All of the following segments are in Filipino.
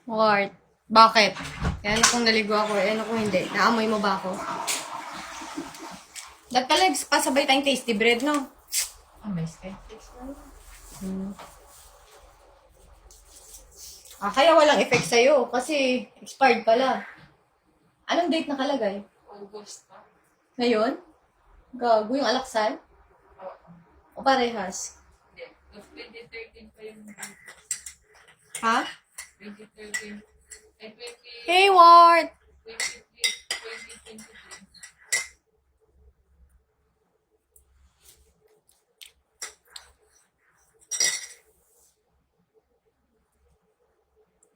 What? Bakit? Ano kung naligo ako, ano kung hindi? Naamoy mo ba ako? Dapat pala pasabay tayong tasty bread, no? May skeptics na. Kaya walang effect sa'yo kasi expired pala. Anong date nakalagay? August pa. Ngayon? Gago yung alaksal? O parehas? Hindi. 2013 pa yung Ha? 2013. Ay, 20, Hey, Ward! 2023.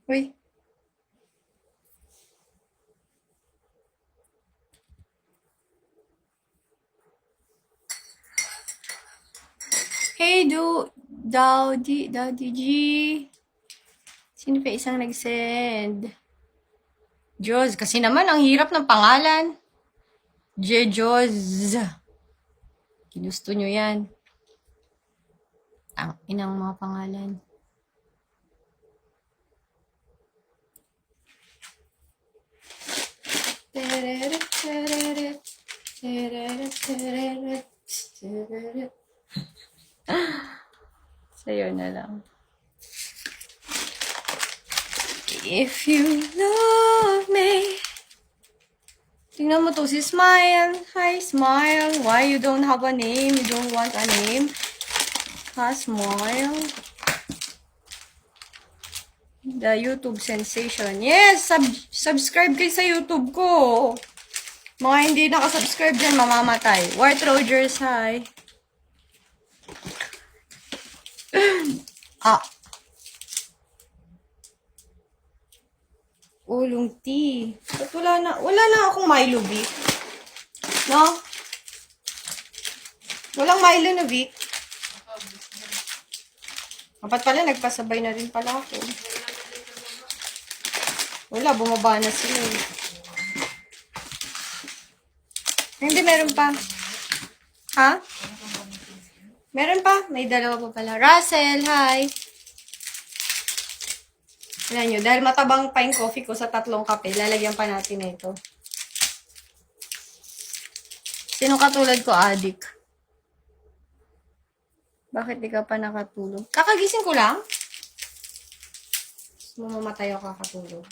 Uy. Hey, Dowdy G. Sino pa isang nag-send? Joz, kasi naman ang hirap ng pangalan. Joz. Ginusto nyo yan. Ang inang mga pangalan. Sa'yo na lang. If you love me. Tingnan mo to, si Smile. Hi, Smile. Why you don't have a name? You don't want a name? Ha, Smile. The YouTube sensation. Yes, subscribe kayo sa YouTube ko. Mga hindi nakasubscribe dyan, mamamatay. Wart Rogers, hi. Ulong tea. Ba't wala na akong Milo Vic? No? Walang Milo na Vic? Dapat pala, nagpasabay na rin pala ako. Wala, bumaba na sila. Hindi, meron pa. Ha? Meron pa? May dalawa pa pala. Russell, hi! Ayan nyo, dahil matabang pa yung coffee ko sa 3 kape, lalagyan pa natin na ito. Sino katulad ko, adik? Bakit di ka pa nakatulog? Kakagising ko lang? Mamamatay ako kakatulog.